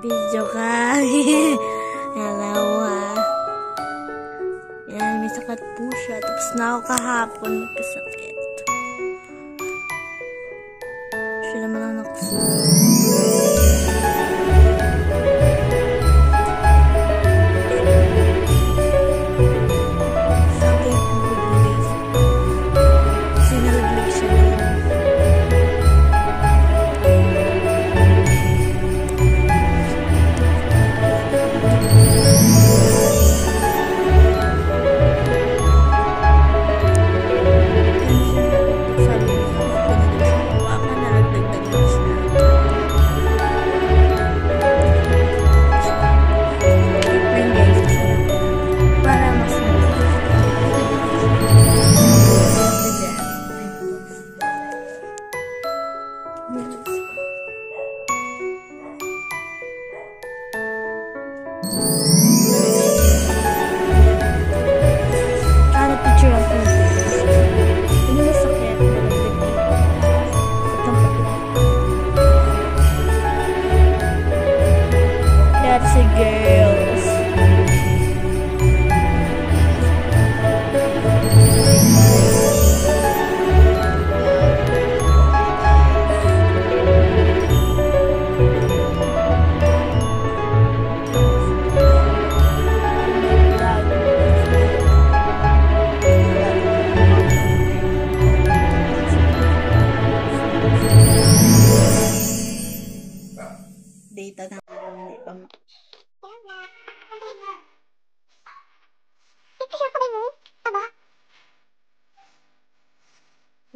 Video ka. Hello ah. Yan, may sakit po siya. Tapos na ako kahapon nagkasakit. Siya naman ang nakasunod.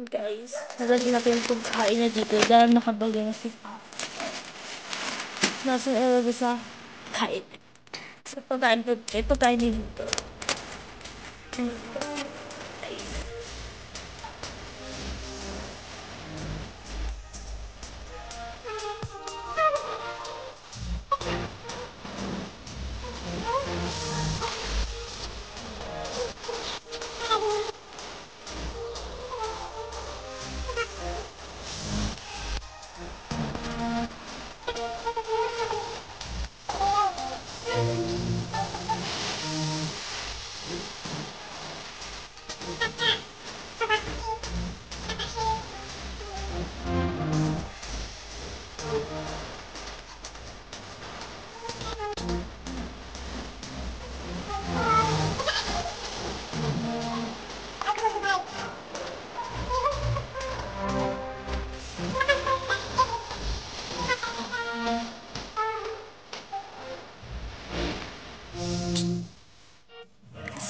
Guys, nalagyan natin yung pagkain na dito dahil nakabagay na si Papa. Nasa nalagay sa kain. So, ito tayo dito.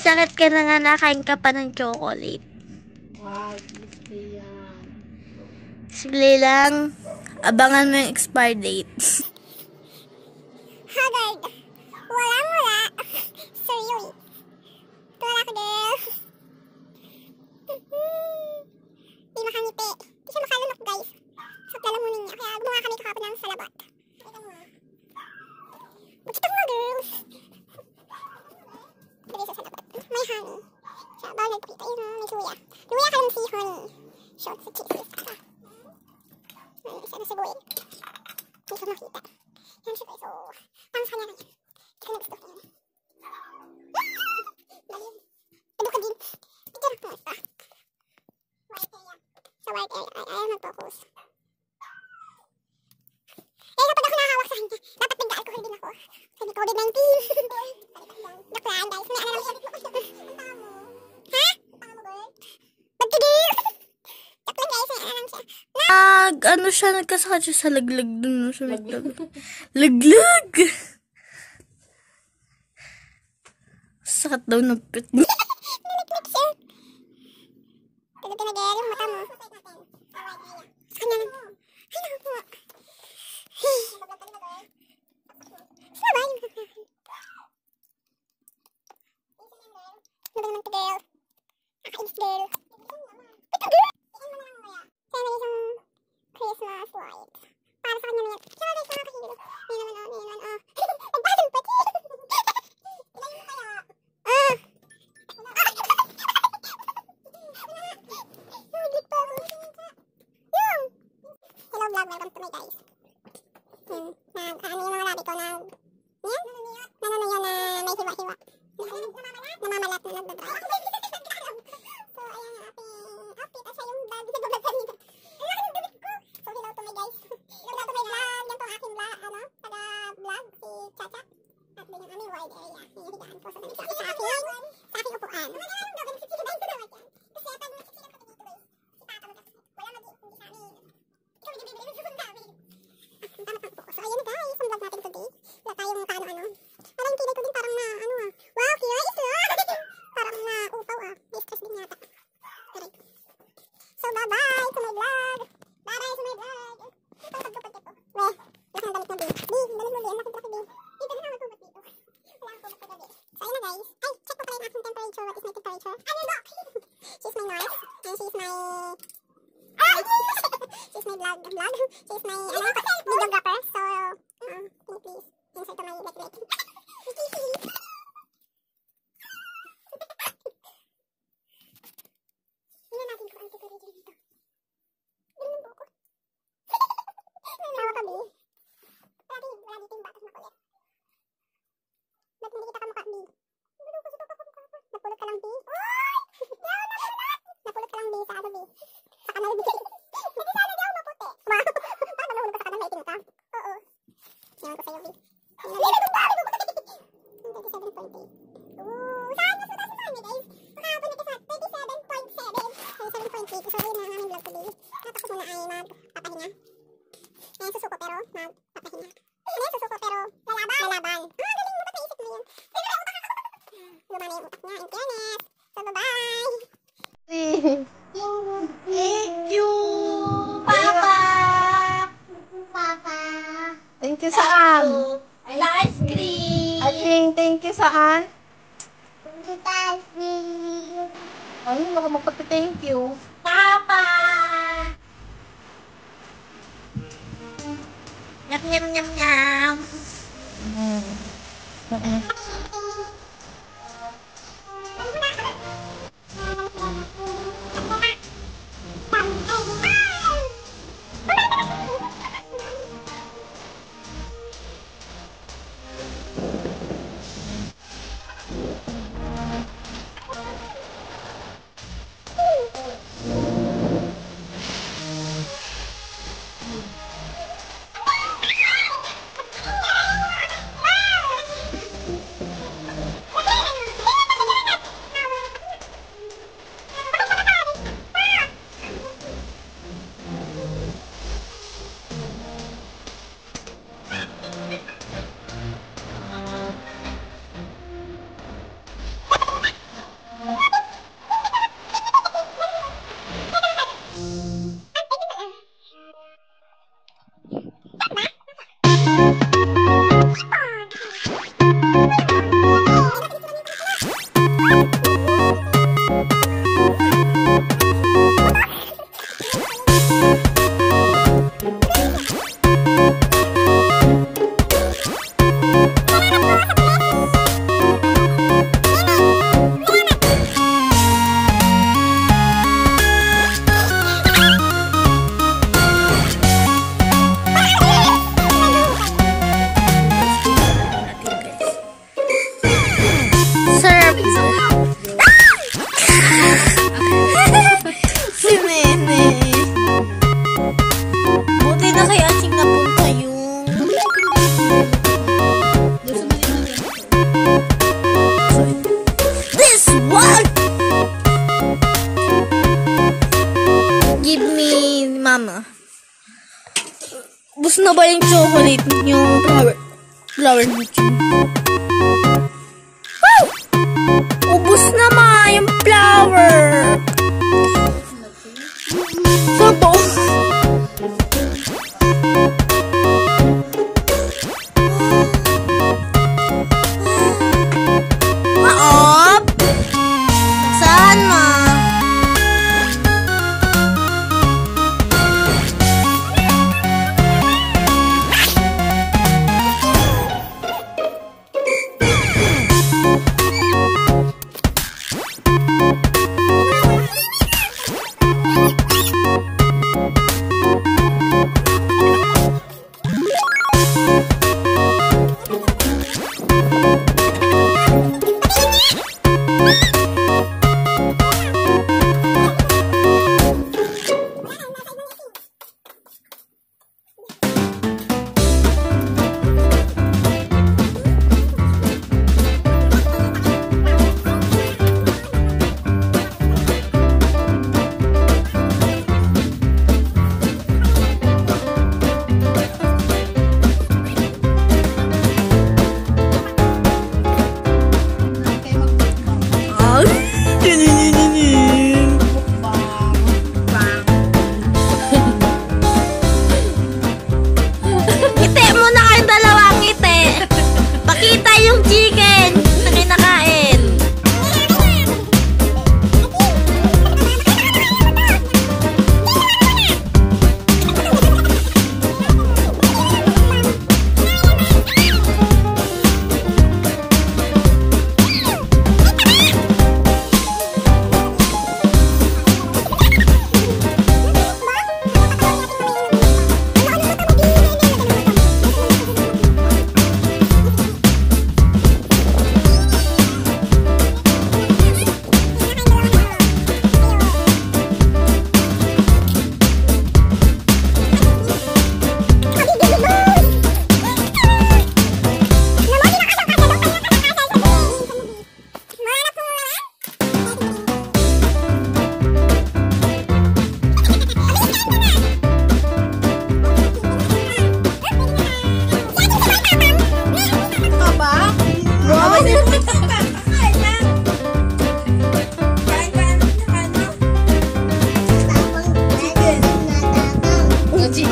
Sakit ka na nga, nakain ka pa ng chocolate. Wow, gusto yan. Sige lang, abangan mo yung expire date. Haggard. Wala. Seryoso. Tuwala ko, girl. Di makangiti. Di siya makalunok, guys. Sa lalamunin niya. Kaya gumawa kami kahapon ng salabat. Bukita mo, girl. Dali sa salabat. May honey. Siya, bawal nagpita. Ayun, may luya. Luya ka lang si honey. Short sa cheese. May isa na sibuin. Hindi ko makita. Yan siya, guys. Oh. Ang kanya na yan. Hindi ko nagusto ko yan. Dali. Ibo ka din. Picture mo sa white area. Sa white area. Ayaw mag-focus. Eh, kapag ako nakahawak sa kanya, dapat nag-alcohol din ako. Sabi COVID-19. Joke lang, guys. May ano lang siya. Ha? Ba't tigil? Joke lang, guys. May ano lang siya. Ano siya, nagkasakit siya sa laglag dun. Laglag! Sakit daw ng pit niya. Niliklik siya. Tulog ka na, girl. Yung mata mo. Sa kanya lang. Ay, naku po. Sino ba yung kakakal? Ano ba naman to, girl? Nakainis, girl. Ito, girl! Sana isang Christmas light. Para sa kanya na yan. Siya, guys, nakakahilo. Ngayon naman, oh. Nagbasan pa, chill. Ilayin mo kaya. Hello vlog, welcome to my guys. Ano yung mga rabbit ko na, yan? Nanunuyo na may hiwa-hiwa. Namamalat na nagdadry. So, ayan ang ating outfit. At siya yung vlog. Nag-vlog kanina. Ang laki ng damit ko. So, hello to my guys. Hello to my vlog. Yan po ang aking vlog, taga-vlog, si Chacha. At din ang aming wide area. Yung higaan ko sa damit sa aking upuan. Kasi pag nagsisilap ka dito guys, si Papa mo kasi wala mag-iundi sa amin. Ikaw bibili sa dami. Ang tamat ng upo ko. So, ayan guys, ang vlog natin today. Wala tayong paano-ano. Parang kilay ko din parang na, wow, Kira is parang na upaw may stress din yata. Correct. So, bye-bye to my vlog. Bye-bye to my vlog. Ito, pagkapag ito. Weh, laki ng damit ng bin. Bin, damit mo bin, laki-laki bin. Dito na ako tumat dito. Wala akong tumat kagabi. So, ayun na guys. Ay, check ko pala yung aking temperature. What is my temperature? Ano ba? She's my nurse. And she's my... she's my vlog. She's my, videographer. So, can you please insert to my like. Tingnan natin kung ang temperature dito. Ganun po ako. Tawa ka, B. Wala dito yung batas na kulit. Ba't hindi kita kamukha, B? Napulot ka lang, B. Napulot ka lang, B, sa ano, B? Sa kanal, B. Nagkisala di ako maputi. Wow. Paano nahulog ka sa kanal, maitim ka? Oo. Tingnan ko sa'yo, B. 37.8. Saan mas mataas sa amin, guys? Makahapon na kasi 37.7. 37.8. So, yun na ang aming vlog today. Natapos muna ay magpapahinga. Ayan, susuko pero magpapahinga. Ayan, susuko pero lalaban. Galing mo, ba't naisip mo yun? Lumana yung utak niya, in fairness. So, bye-bye! Thank you, Papa! Thank you saan? I like ice cream! Thank you saan? Thank Ay, baka magpag-thank you. Papa! Yum, yum, yum, yum! Mama. Ubus na ba yung chocolate, yung flower nito? Woo! Ubus na ma yung flower. Sabo. Maop. Saan ma?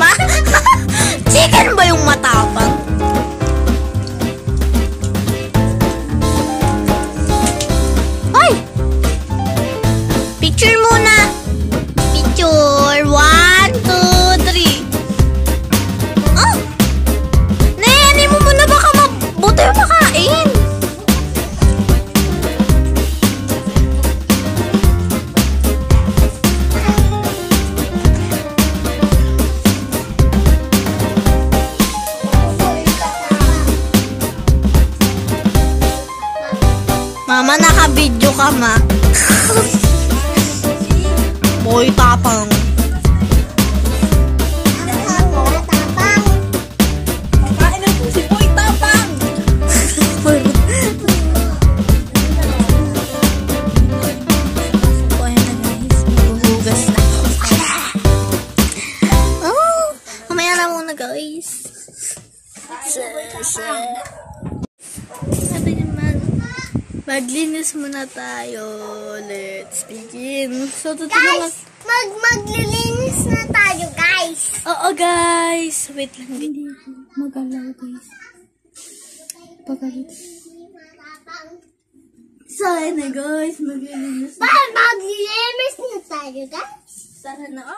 ba? Chicken ba yung matapang? Ay! Picture muna. Picture. 1, 2, 3. Oh! Nene mo muna baka mabuti yung makain. Mama, naka-video ka, ma. Boy, tapang. Kain na po si Boy Tapang. So, ayan na guys. Maghuhugas na. Oh, mamaya na muna guys. Sabi naman, maglinis muna tayo. Let's begin. So, tutulungan. Maglilinis na tayo, guys. Oo, guys. Wait lang. Hindi mag-alaw, guys. Pagalit. So, ayun na, guys. Maglilinis na. Maglilinis na tayo, guys. Tara na.